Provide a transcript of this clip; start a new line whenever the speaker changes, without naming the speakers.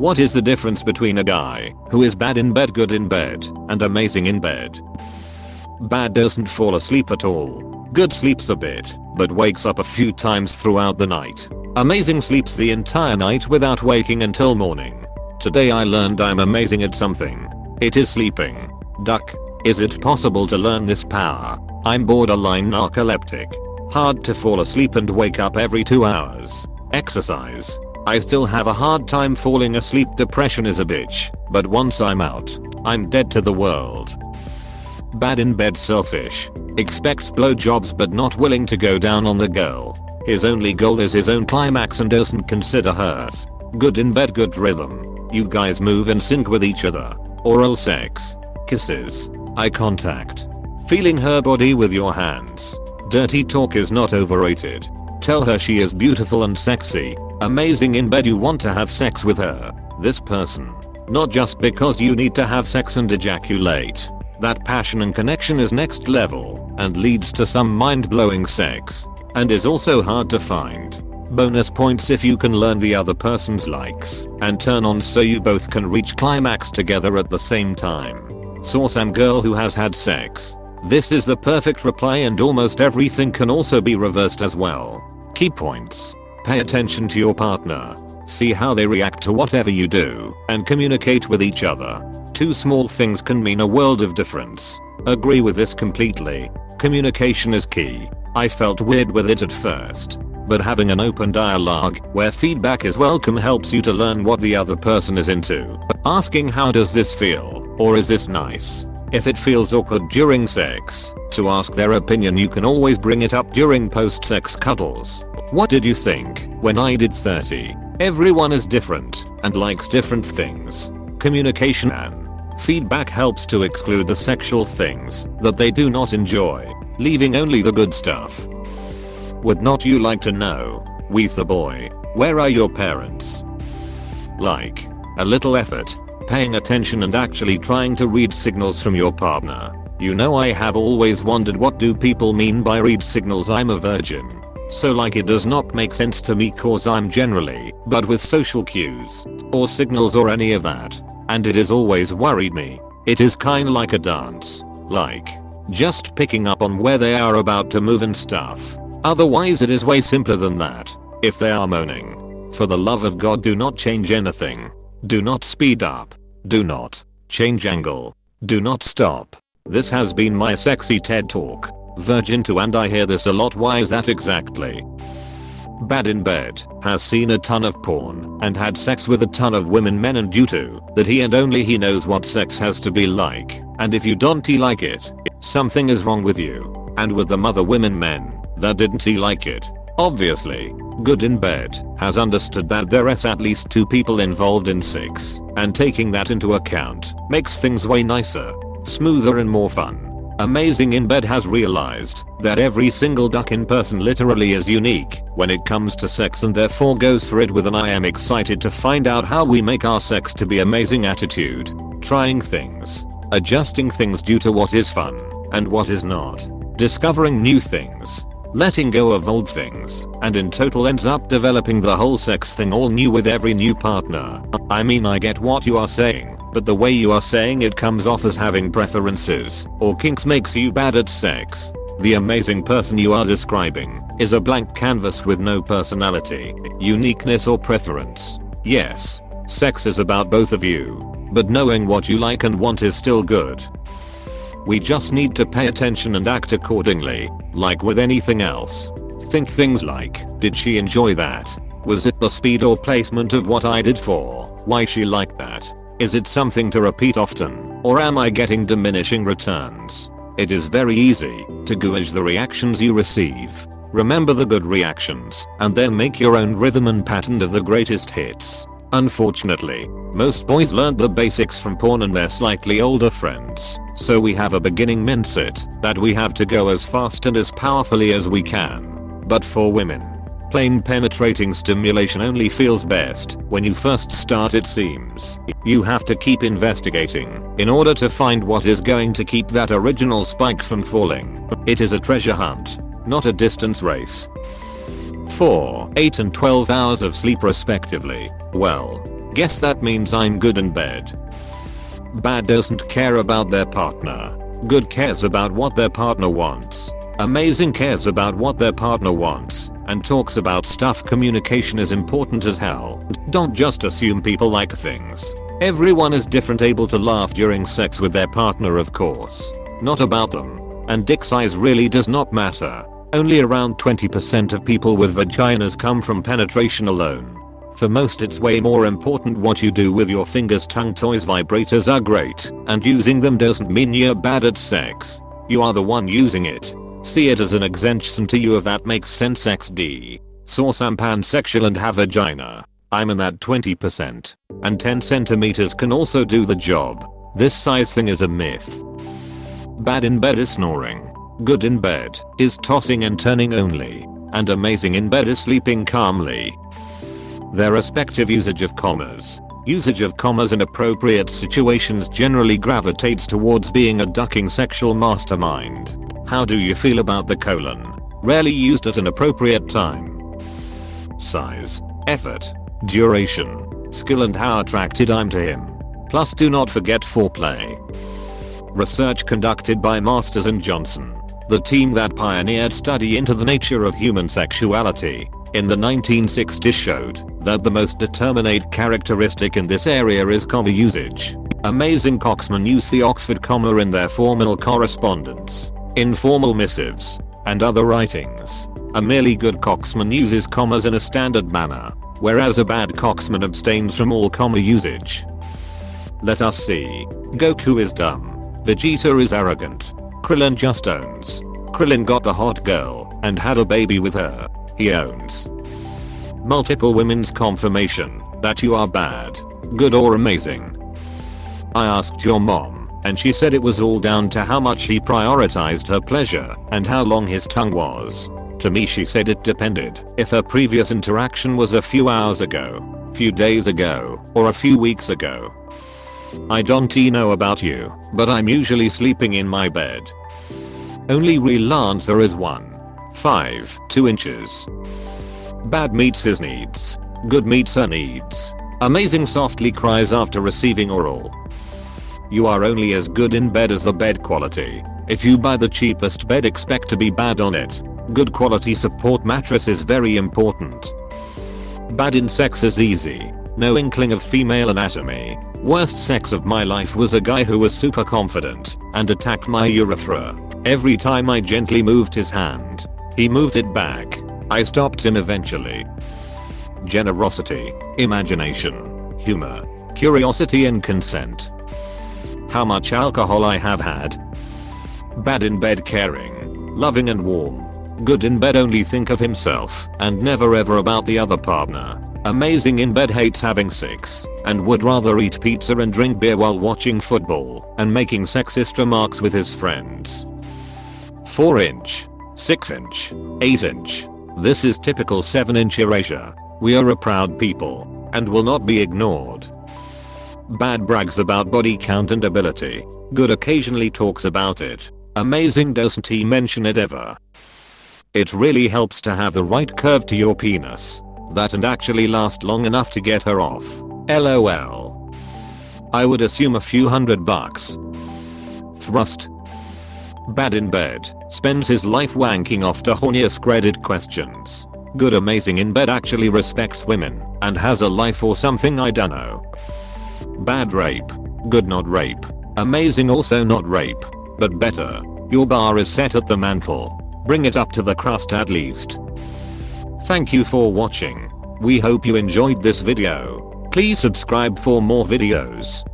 What is the difference between a guy who is bad in bed, good in bed, and amazing in bed? Bad doesn't fall asleep at all. Good sleeps a bit, but wakes up a few times throughout the night. Amazing sleeps the entire night without waking until morning. Today I learned I'm amazing at something. It is sleeping. Duck. Is it possible to learn this power? I'm borderline narcoleptic. Hard to fall asleep and wake up every 2 hours. Exercise. I still have a hard time falling asleep. Depression is a bitch, but once I'm out, I'm dead to the world. Bad in bed, selfish. Expects blowjobs but not willing to go down on the girl. His only goal is his own climax and doesn't consider hers. Good in bed, good rhythm. You guys move in sync with each other. Oral sex. Kisses. Eye contact. Feeling her body with your hands. Dirty talk is not overrated. Tell her she is beautiful and sexy. Amazing in bed, you want to have sex with her. This person. Not just because you need to have sex and ejaculate. That passion and connection is next level and leads to some mind-blowing sex. And is also hard to find. Bonus points if you can learn the other person's likes and turn on so you both can reach climax together at the same time. Saw some girl who has had sex. This is the perfect reply, and almost everything can also be reversed as well. Key points. Pay attention to your partner. See how they react to whatever you do and communicate with each other. 2 small things can mean a world of difference. Agree with this completely. Communication is key. I felt weird with it at first, but having an open dialogue where feedback is welcome helps you to learn what the other person is into. Asking how does this feel, or is this nice? If it feels awkward during sex, to ask their opinion, you can always bring it up during post-sex cuddles. What did you think when I did 30? Everyone is different and likes different things. Communication and feedback helps to exclude the sexual things that they do not enjoy, leaving only the good stuff. Would not you like to know, with the boy, where are your parents? Like, a little effort, paying attention and actually trying to read signals from your partner. You know, I have always wondered what do people mean by read signals. I'm a virgin. So like it does not make sense to me cause I'm generally but with social cues or signals or any of that. And it has always worried me. It is kinda like a dance. Like, just picking up on where they are about to move and stuff. Otherwise it is way simpler than that. If they are moaning, for the love of God do not change anything. Do not speed up. Do not change angle. Do not stop. This has been my sexy TED Talk. Virgin to, and I hear this a lot. Why is that exactly? Bad in bed, has seen a ton of porn and had sex with a ton of women, men, and due to that he and only he knows what sex has to be like, and if you don't like it, something is wrong with you. And with the other women, men that didn't like it. Obviously, good in bed, has understood that there is at least 2 people involved in sex, and taking that into account makes things way nicer, smoother and more fun. Amazing in bed has realized that every single duck in person literally is unique when it comes to sex, and therefore goes for it with an I am excited to find out how we make our sex to be amazing attitude. Trying things, adjusting things due to what is fun and what is not, discovering new things, letting go of old things, and in total ends up developing the whole sex thing all new with every new partner. I mean, I get what you are saying, but the way you are saying it comes off as having preferences or kinks makes you bad at sex. The amazing person you are describing is a blank canvas with no personality, uniqueness or preference. Yes, sex is about both of you, but knowing what you like and want is still good. We just need to pay attention and act accordingly, like with anything else. Think things like, did she enjoy that? Was it the speed or placement of what I did for why she liked that? Is it something to repeat often, or am I getting diminishing returns? It is very easy to gauge the reactions you receive. Remember the good reactions and then make your own rhythm and pattern of the greatest hits. Unfortunately, most boys learned the basics from porn and their slightly older friends, so we have a beginning mindset that we have to go as fast and as powerfully as we can. But for women, plain penetrating stimulation only feels best when you first start, it seems. You have to keep investigating in order to find what is going to keep that original spike from falling. It is a treasure hunt, not a distance race. 4, 8 and 12 hours of sleep respectively. Well, Guess that means I'm good in bed. Bad doesn't care about their partner. Good cares about what their partner wants. Amazing cares about what their partner wants and talks about stuff. Communication is important as hell. Don't just assume people like things. Everyone is different. Able to laugh during sex with their partner, of course. Not about them. And dick size really does not matter. Only around 20% of people with vaginas come from penetration alone. For most it's way more important what you do with your fingers. Tongue toys, vibrators are great, and using them doesn't mean you're bad at sex. You are the one using it. See it as an exemption to you if that makes sense. XD. Saw some pansexual and have vagina. I'm in that 20%. And 10 centimeters can also do the job. This size thing is a myth. Bad in bed is snoring. Good in bed is tossing and turning only. And amazing in bed is sleeping calmly. Their respective usage of commas. Usage of commas in appropriate situations generally gravitates towards being a ducking sexual mastermind. How do you feel about the colon? Rarely used at an appropriate time. Size, effort, duration, skill and how attracted I'm to him. Plus do not forget foreplay. Research conducted by Masters and Johnson, the team that pioneered study into the nature of human sexuality, in the 1960s showed that the most determinate characteristic in this area is comma usage. Amazing coxmen use the Oxford comma in their formal correspondence, informal missives, and other writings. A merely good coxman uses commas in a standard manner, whereas a bad coxman abstains from all comma usage. Let us see. Goku is dumb. Vegeta is arrogant. Krillin just owns. Krillin got the hot girl and had a baby with her. He owns. Multiple women's confirmation that you are bad, good or amazing. I asked your mom, and she said it was all down to how much he prioritized her pleasure and how long his tongue was. To me she said it depended if her previous interaction was a few hours ago, few days ago, or a few weeks ago. I don't know about you, but I'm usually sleeping in my bed. Only real answer is 1.5 inches. Bad meets his needs. Good meets her needs. Amazing softly cries after receiving oral. You are only as good in bed as the bed quality. If you buy the cheapest bed, expect to be bad on it. Good quality support mattress is very important. Bad in sex is easy. No inkling of female anatomy. Worst sex of my life was a guy who was super confident and attacked my urethra. Every time I gently moved his hand, he moved it back. I stopped him eventually. Generosity, imagination, humor, curiosity and consent. How much alcohol I have had. Bad in bed caring, loving and warm. Good in bed only think of himself and never ever about the other partner. Amazing in bed hates having sex and would rather eat pizza and drink beer while watching football and making sexist remarks with his friends. 4 inch, 6 inch, 8 inch. This is typical 7 inch erasure. We are a proud people and will not be ignored. Bad brags about body count and ability. Good occasionally talks about it. Amazing doesn't he mention it ever. It really helps to have the right curve to your penis. That and actually last long enough to get her off. LOL. I would assume a few $100. Thrust. Bad in bed. Spends his life wanking off to horny Askreddit questions. Good amazing in bed actually respects women and has a life or something I dunno. Bad rape. Good not rape. Amazing also not rape. But better. Your bar is set at the mantle. Bring it up to the crust at least. Thank you for watching. We hope you enjoyed this video. Please subscribe for more videos.